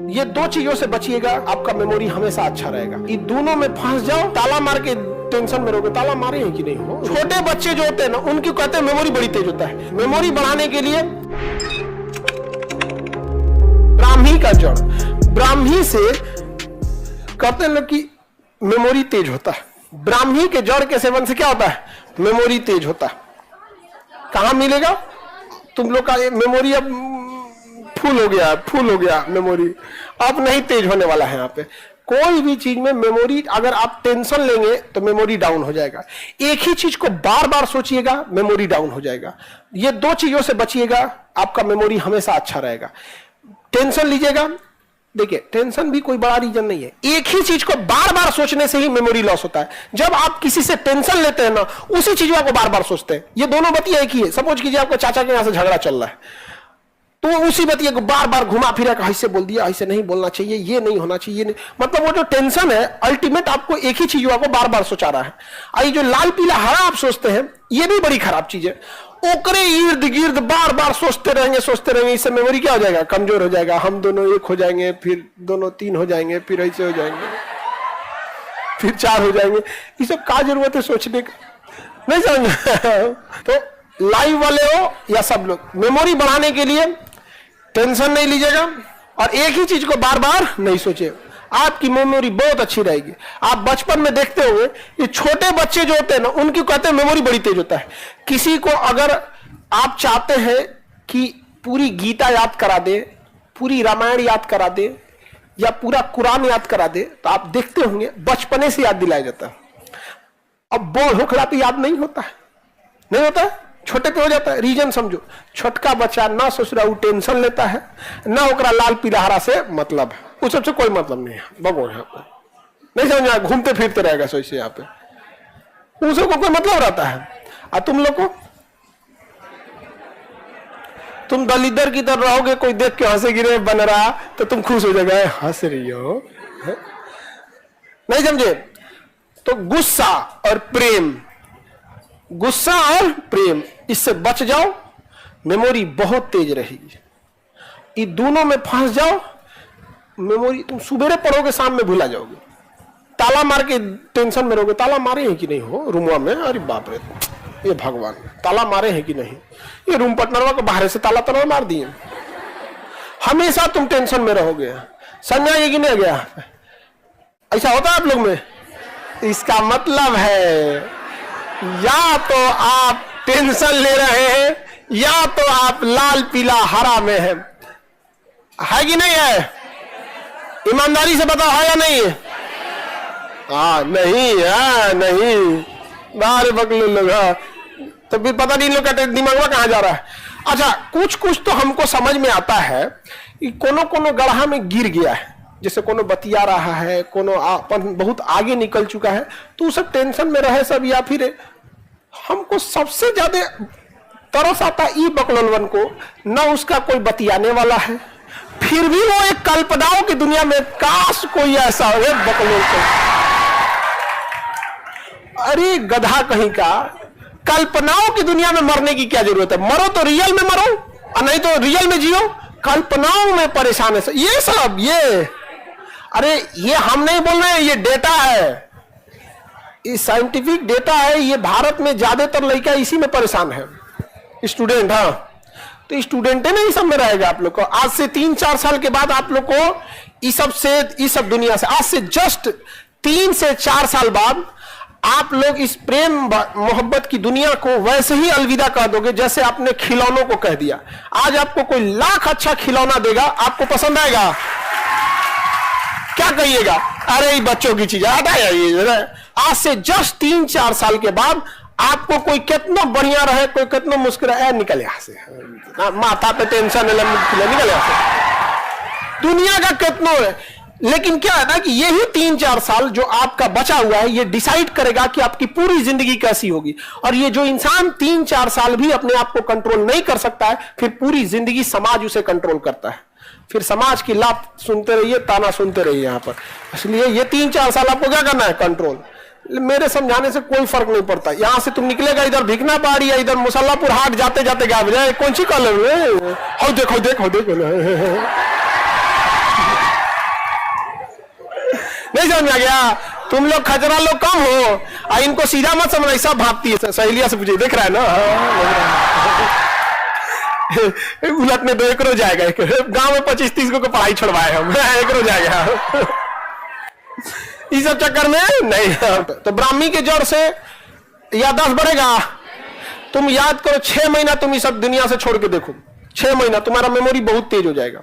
ये दो चीजों से बचिएगा, आपका मेमोरी हमेशा अच्छा रहेगा। ये दोनों में फंस जाओ, ताला मार के टेंशन में रहोगे। ताला मारे हैं कि नहीं हो? छोटे बच्चे जो होते हैं ना, उनकी कहते हैं मेमोरी बड़ी तेज होता है। मेमोरी बढ़ाने के लिए ब्राह्मी का जड़, ब्राह्मी से कहते हैं कि मेमोरी तेज होता है। ब्राह्मी के जड़ के सेवन से क्या होता है? मेमोरी तेज होता है। कहां मिलेगा? तुम लोग का मेमोरी अब फुल हो गया मेमोरी, अब नहीं तेज होने वाला है। यहाँ पे कोई भी चीज में मेमोरी, अगर आप टेंशन लेंगे तो मेमोरी डाउन हो जाएगा। एक ही चीज को बार बार सोचिएगा, मेमोरी डाउन हो जाएगा। ये दो चीजों से बचिएगा, आपका मेमोरी हमेशा अच्छा रहेगा। टेंशन लीजिएगा, देखिए टेंशन भी कोई बड़ा रीजन नहीं है। एक ही चीज को बार बार सोचने से ही मेमोरी लॉस होता है। जब आप किसी से टेंशन लेते हैं ना, उसी चीज को बार बार सोचते हैं। ये दोनों बतिया एक ही है। सपोज कीजिए आपको चाचा के यहां से झगड़ा चल रहा है, तो उसी बतिया को बार बार घुमा फिरा कर ऐसे बोल दिया, ऐसे नहीं बोलना चाहिए, ये नहीं होना चाहिए, नहीं। मतलब वो जो टेंशन है, अल्टीमेट आपको एक ही चीज को बार बार सोचा रहा है। आई जो लाल पीला हरा आप सोचते हैं, ये भी बड़ी खराब चीज है। ओकरे इर्द गिर्द बार बार सोचते रहेंगे, इससे मेमोरी क्या हो जाएगा? कमजोर हो जाएगा। हम दोनों एक हो जाएंगे, फिर दोनों तीन हो जाएंगे, फिर ऐसे हो जाएंगे, फिर चार हो जाएंगे। ये सब क्या जरूरत है सोचने का? नहीं समझ? तो लाइव वाले हो या सब लोग, मेमोरी बढ़ाने के लिए टेंशन नहीं लीजिएगा और एक ही चीज को बार बार नहीं सोचिए, आपकी मेमोरी बहुत अच्छी रहेगी। आप बचपन में देखते हुए, ये छोटे बच्चे जो होते हैं ना, उनकी कहते हैं मेमोरी बड़ी तेज होता है। किसी को अगर आप चाहते हैं कि पूरी गीता याद करा दे, पूरी रामायण याद करा दे या पूरा कुरान याद करा दे, तो आप देखते होंगे बचपने से याद दिलाया जाता है। अब बोल होखला पे याद नहीं होता है, नहीं होता है, छोटे पे हो जाता है। रीजन समझो, छोटका बच्चा ना सोच रहा, वो टेंशन लेता है, ना ओकरा लाल पीला हरा से मतलब है, उस सबसे कोई मतलब नहीं है। भगवान यहाँ पे नहीं समझ, घूमते फिरते रहेगा सोच यहाँ पे, उसको कोई मतलब रहता है। और तुम लोग को, तुम दलिदर की तरह रहोगे, कोई देख के हंसे गिरे बन रहा तो तुम खुश हो जाएगा, हंस रही हो, नहीं समझे? तो गुस्सा और प्रेम, गुस्सा और प्रेम, इससे बच जाओ, मेमोरी बहुत तेज रहेगी। ये दोनों में फंस जाओ, मेमोरी तुम सुबेरे पढ़ोगे, शाम में भूला जाओगे। ताला मार के टेंशन में रहोगे। ताला मारे हैं कि नहीं हो रूमवा में? अरे बाप रे, ये भगवान, ताला मारे हैं कि नहीं? ये रूम पार्टनरवा को बाहर से ताला तला मार दिए। हमेशा तुम टेंशन में रहोगे। समझ आएगी कि नहीं गया? ऐसा होता है आप लोग में? इसका मतलब है या तो आप टेंशन ले रहे हैं या तो आप लाल पीला हरा में है कि नहीं है? ईमानदारी से बताओ, है या नहीं? हाँ नहीं है, नहीं बाहर बकले लोग, तो फिर पता नहीं लोग का दिमाग में कहां जा रहा है। अच्छा, कुछ कुछ तो हमको समझ में आता है कि कोनो गड्ढा में गिर गया है, जैसे कोनो बतिया रहा है, कोनो बहुत आगे निकल चुका है, तो सब टेंशन में रहे सब। या फिर हमको सबसे ज्यादा तरस आता ई बकलोलवन को, न उसका कोई बतियाने वाला है, फिर भी वो एक कल्पनाओं की दुनिया में, काश कोई ऐसा हो बकलोल को। अरे गधा कहीं का, कल्पनाओं की दुनिया में मरने की क्या जरूरत है? मरो तो रियल में मरो, और नहीं तो रियल में जियो। कल्पनाओं में परेशान है ये सब। ये अरे ये हम नहीं बोल रहे हैं, ये डेटा है, ये साइंटिफिक डेटा है। ये भारत में ज्यादातर लड़का इसी में परेशान है, स्टूडेंट। हाँ, तो स्टूडेंट है ना, इस सब में रहेगा आप लोग को। आज से 3-4 साल के बाद आप लोग को इस सब दुनिया से, आज से जस्ट 3 से 4 साल बाद आप लोग इस प्रेम मोहब्बत की दुनिया को वैसे ही अलविदा कह दोगे जैसे आपने खिलौनों को कह दिया। आज आपको कोई लाख अच्छा खिलौना देगा, आपको पसंद आएगा? क्या कहिएगा? अरे ये बच्चों की चीज है। आज से जस्ट 3-4 साल के बाद आपको कोई कितना बढ़िया रहे, कोई कितना मुस्कुराए, निकल यहां से, माथा पे टेंशन निकल यहां से। दुनिया का कितना है, लेकिन क्या है ना कि यही 3-4 साल जो आपका बचा हुआ है, ये डिसाइड करेगा कि आपकी पूरी जिंदगी कैसी होगी। और ये जो इंसान 3-4 साल भी अपने आप को कंट्रोल नहीं कर सकता है, फिर पूरी जिंदगी समाज उसे कंट्रोल करता है। फिर समाज की लात सुनते रहिए, ताना सुनते रहिए यहाँ पर। इसलिए ये 3-4 साल आपको क्या करना है? कंट्रोल। मेरे समझाने से कोई फर्क नहीं पड़ता। यहां से तुम निकलेगा इधर भिकना पहाड़ी है, इधर मुसल्लापुर हाट जाते जाते गायब जाए, कौन सी कलर में हो देखो नहीं समझ में आ गया? तुम लोग खजरा लोग कम हो, और इनको सीधा मत समझना, ऐसा भागती है। सहेलिया से पूछिए, देख रहा है ना? उलटने दो, एक रो जाएगा। गांव में 25-30 को पढ़ाई छुड़वाए हम, एक रो जाएगा। इस सब चक्कर में नहीं। तो ब्राह्मी के जड़ से याददाश्त बढ़ेगा। तुम याद करो, 6 महीना तुम इस सब दुनिया से छोड़ के देखो, 6 महीना तुम्हारा मेमोरी बहुत तेज हो जाएगा।